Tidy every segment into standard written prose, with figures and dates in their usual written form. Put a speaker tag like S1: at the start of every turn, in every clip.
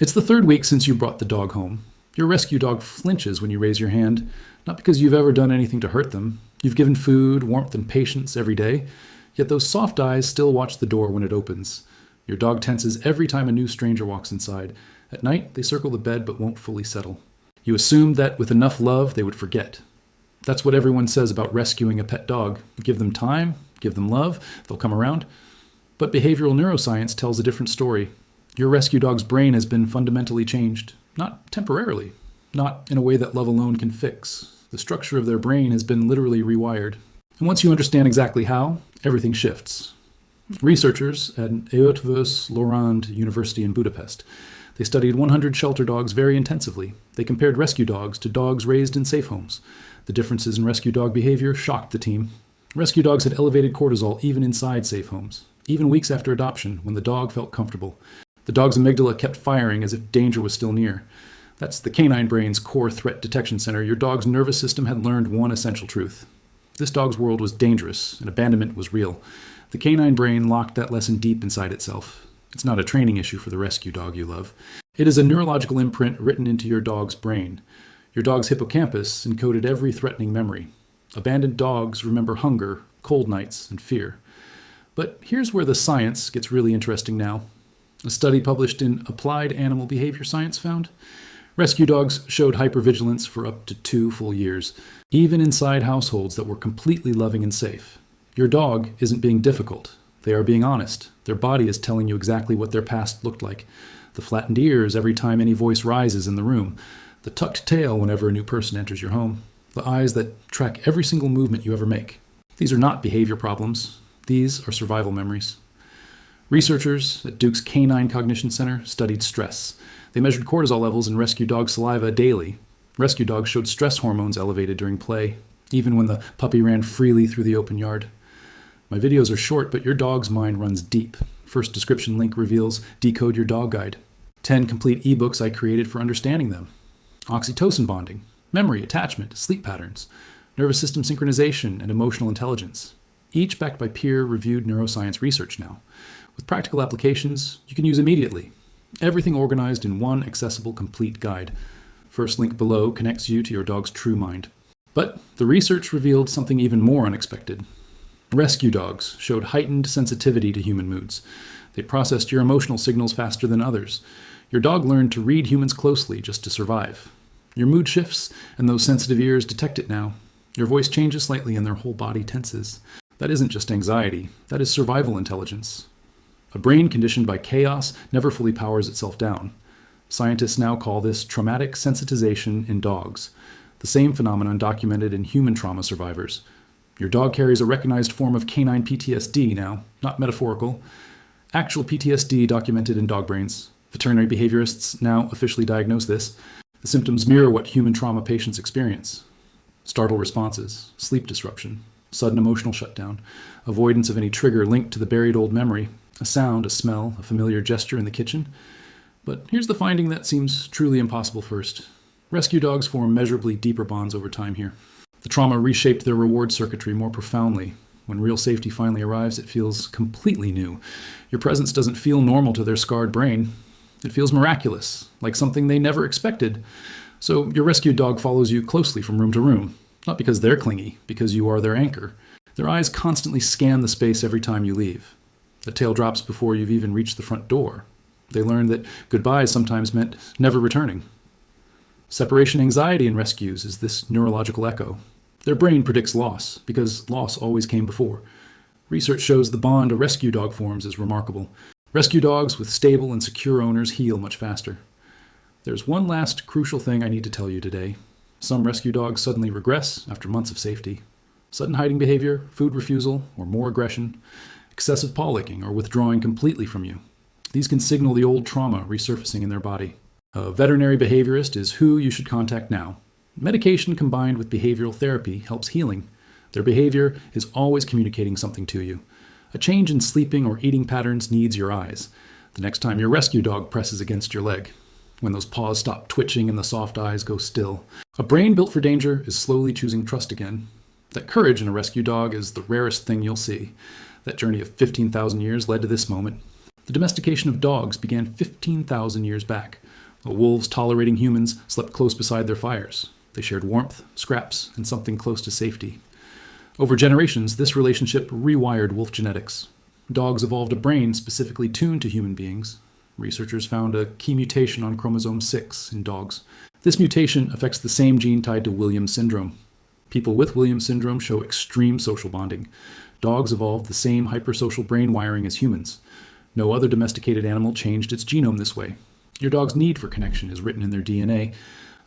S1: It's the third week since you brought the dog home. Your rescue dog flinches when you raise your hand, not because you've ever done anything to hurt them. You've given food, warmth, and patience every day, yet those soft eyes still watch the door when it opens. Your dog tenses every time a new stranger walks inside. At night, they circle the bed but won't fully settle. You assumed that with enough love, they would forget. That's what everyone says about rescuing a pet dog. Give them time, give them love, they'll come around. But behavioral neuroscience tells a different story. Your rescue dog's brain has been fundamentally changed. Not temporarily. Not in a way that love alone can fix. The structure of their brain has been literally rewired. And once you understand exactly how, everything shifts. Researchers at Eötvös Loránd University in Budapest. They studied 100 shelter dogs very intensively. They compared rescue dogs to dogs raised in safe homes. The differences in rescue dog behavior shocked the team. Rescue dogs had elevated cortisol even inside safe homes, even weeks after adoption when the dog felt comfortable. The dog's amygdala kept firing as if danger was still near. That's the canine brain's core threat detection center. Your dog's nervous system had learned one essential truth. This dog's world was dangerous, and abandonment was real. The canine brain locked that lesson deep inside itself. It's not a training issue for the rescue dog you love. It is a neurological imprint written into your dog's brain. Your dog's hippocampus encoded every threatening memory. Abandoned dogs remember hunger, cold nights, and fear. But here's where the science gets really interesting now. A study published in Applied Animal Behavior Science found rescue dogs showed hypervigilance for up to 2 full years, even inside households that were completely loving and safe. Your dog isn't being difficult. They are being honest. Their body is telling you exactly what their past looked like. The flattened ears every time any voice rises in the room. The tucked tail whenever a new person enters your home. The eyes that track every single movement you ever make. These are not behavior problems. These are survival memories. Researchers at Duke's Canine Cognition Center studied stress. They measured cortisol levels in rescue dog saliva daily. Rescue dogs showed stress hormones elevated during play, even when the puppy ran freely through the open yard. My videos are short, but your dog's mind runs deep. First description link reveals Decode Your Dog Guide. 10 complete ebooks I created for understanding them. Oxytocin bonding, memory, attachment, sleep patterns, nervous system synchronization, and emotional intelligence. Each backed by peer-reviewed neuroscience research now. With practical applications you can use immediately. Everything organized in one accessible, complete guide. First link below connects you to your dog's true mind. But the research revealed something even more unexpected. Rescue dogs showed heightened sensitivity to human moods. They processed your emotional signals faster than others. Your dog learned to read humans closely just to survive. Your mood shifts, and those sensitive ears detect it now. Your voice changes slightly and their whole body tenses. That isn't just anxiety. That is survival intelligence. A brain conditioned by chaos never fully powers itself down. Scientists now call this traumatic sensitization in dogs, the same phenomenon documented in human trauma survivors. Your dog carries a recognized form of canine PTSD now, not metaphorical. Actual PTSD documented in dog brains. Veterinary behaviorists now officially diagnose this. The symptoms mirror what human trauma patients experience. Startle responses, sleep disruption, sudden emotional shutdown, avoidance of any trigger linked to the buried old memory, a sound, a smell, a familiar gesture in the kitchen. But here's the finding that seems truly impossible first. Rescue dogs form measurably deeper bonds over time here. The trauma reshaped their reward circuitry more profoundly. When real safety finally arrives, it feels completely new. Your presence doesn't feel normal to their scarred brain. It feels miraculous, like something they never expected. So your rescue dog follows you closely from room to room, not because they're clingy, because you are their anchor. Their eyes constantly scan the space every time you leave. The tail drops before you've even reached the front door. They learn that goodbye sometimes meant never returning. Separation anxiety in rescues is this neurological echo. Their brain predicts loss, because loss always came before. Research shows the bond a rescue dog forms is remarkable. Rescue dogs with stable and secure owners heal much faster. There's one last crucial thing I need to tell you today. Some rescue dogs suddenly regress after months of safety. Sudden hiding behavior, food refusal, or more aggression, excessive paw licking, or withdrawing completely from you. These can signal the old trauma resurfacing in their body. A veterinary behaviorist is who you should contact now. Medication combined with behavioral therapy helps healing. Their behavior is always communicating something to you. A change in sleeping or eating patterns needs your eyes. The next time your rescue dog presses against your leg. When those paws stop twitching and the soft eyes go still. A brain built for danger is slowly choosing trust again. That courage in a rescue dog is the rarest thing you'll see. That journey of 15,000 years led to this moment. The domestication of dogs began 15,000 years back. Wolves tolerating humans slept close beside their fires. They shared warmth, scraps, and something close to safety. Over generations, this relationship rewired wolf genetics. Dogs evolved a brain specifically tuned to human beings. Researchers found a key mutation on chromosome 6 in dogs. This mutation affects the same gene tied to Williams syndrome. People with Williams syndrome show extreme social bonding. Dogs evolved the same hypersocial brain wiring as humans. No other domesticated animal changed its genome this way. Your dog's need for connection is written in their DNA.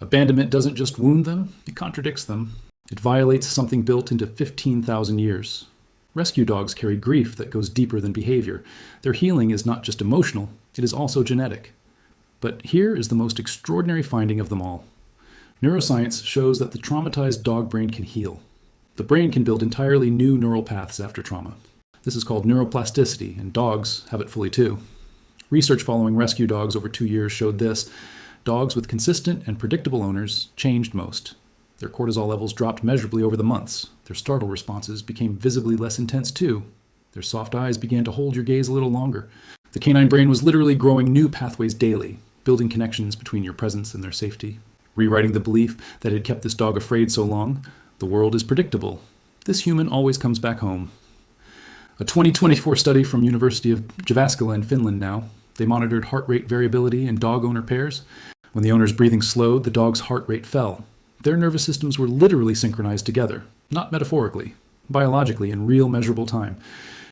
S1: Abandonment doesn't just wound them, it contradicts them. It violates something built into 15,000 years. Rescue dogs carry grief that goes deeper than behavior. Their healing is not just emotional, it is also genetic. But here is the most extraordinary finding of them all. Neuroscience shows that the traumatized dog brain can heal. The brain can build entirely new neural paths after trauma. This is called neuroplasticity, and dogs have it fully too. Research following rescue dogs over 2 years showed this. Dogs with consistent and predictable owners changed most. Their cortisol levels dropped measurably over the months. Their startle responses became visibly less intense too. Their soft eyes began to hold your gaze a little longer. The canine brain was literally growing new pathways daily, building connections between your presence and their safety, rewriting the belief that had kept this dog afraid so long. The world is predictable. This human always comes back home. A 2024 study from University of Jyväskylä in Finland now. They monitored heart rate variability in dog owner pairs. When the owner's breathing slowed, the dog's heart rate fell. Their nervous systems were literally synchronized together, not metaphorically, biologically in real measurable time.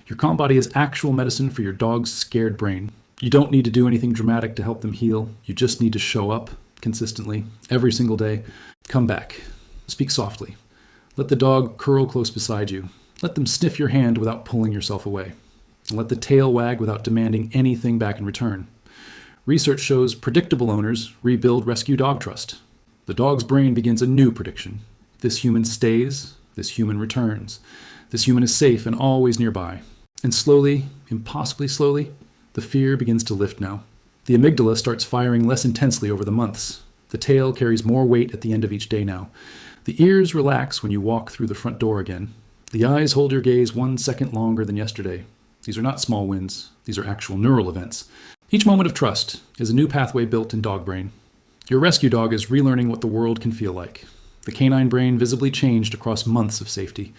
S1: Your calm body is actual medicine for your dog's scared brain. You don't need to do anything dramatic to help them heal. You just need to show up consistently, every single day. Come back. Speak softly. Let the dog curl close beside you. Let them sniff your hand without pulling yourself away. And let the tail wag without demanding anything back in return. Research shows predictable owners rebuild rescue dog trust. The dog's brain begins a new prediction. This human stays, this human returns. This human is safe and always nearby. And slowly, impossibly slowly, the fear begins to lift now. The amygdala starts firing less intensely over the months. The tail carries more weight at the end of each day now. The ears relax when you walk through the front door again. The eyes hold your gaze 1 second longer than yesterday. These are not small wins. These are actual neural events. Each moment of trust is a new pathway built in dog brain. Your rescue dog is relearning what the world can feel like. The canine brain visibly changed across months of safety.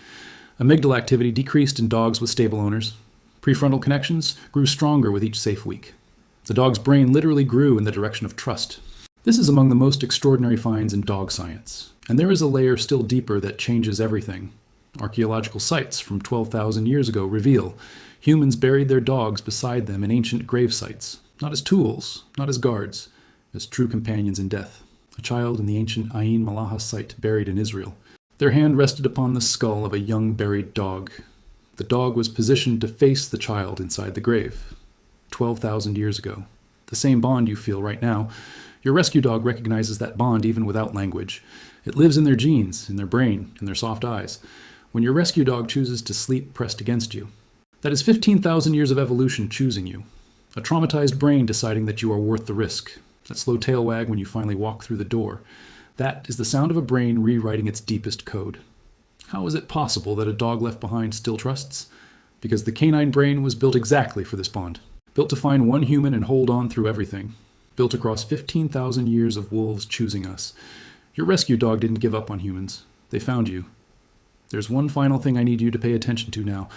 S1: Amygdala activity decreased in dogs with stable owners. Prefrontal connections grew stronger with each safe week. The dog's brain literally grew in the direction of trust. This is among the most extraordinary finds in dog science. And there is a layer still deeper that changes everything. Archaeological sites from 12,000 years ago reveal humans buried their dogs beside them in ancient grave sites, not as tools, not as guards, as true companions in death. A child in the ancient Ain Malaha site buried in Israel. Their hand rested upon the skull of a young buried dog. The dog was positioned to face the child inside the grave. 12,000 years ago. The same bond you feel right now. Your rescue dog recognizes that bond even without language. It lives in their genes, in their brain, in their soft eyes. When your rescue dog chooses to sleep pressed against you, that is 15,000 years of evolution choosing you. A traumatized brain deciding that you are worth the risk. That slow tail wag when you finally walk through the door. That is the sound of a brain rewriting its deepest code. How is it possible that a dog left behind still trusts? Because the canine brain was built exactly for this bond. Built to find one human and hold on through everything. Built across 15,000 years of wolves choosing us. Your rescue dog didn't give up on humans. They found you. There's one final thing I need you to pay attention to now.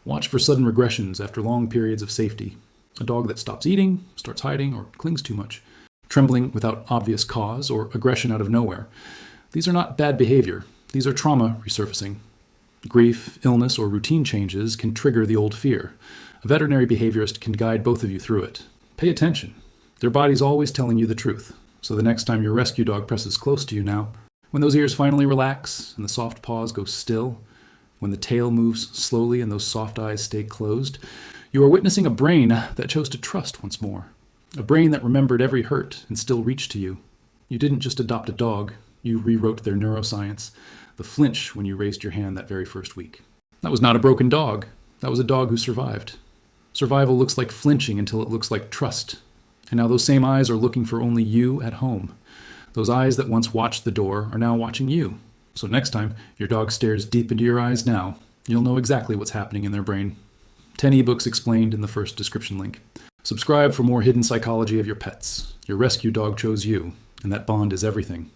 S1: Watch for sudden regressions after long periods of safety. A dog that stops eating, starts hiding, or clings too much. Trembling without obvious cause, or aggression out of nowhere. These are not bad behavior. These are trauma resurfacing. Grief, illness, or routine changes can trigger the old fear. A veterinary behaviorist can guide both of you through it. Pay attention. Their body's always telling you the truth. So the next time your rescue dog presses close to you now, when those ears finally relax and the soft paws go still, when the tail moves slowly and those soft eyes stay closed, you are witnessing a brain that chose to trust once more. A brain that remembered every hurt and still reached to you. You didn't just adopt a dog, you rewrote their neuroscience, the flinch when you raised your hand that very first week. That was not a broken dog. That was a dog who survived. Survival looks like flinching until it looks like trust. And now those same eyes are looking for only you at home. Those eyes that once watched the door are now watching you. So next time your dog stares deep into your eyes now, you'll know exactly what's happening in their brain. 10 ebooks explained in the first description link. Subscribe for more hidden psychology of your pets. Your rescue dog chose you, and that bond is everything.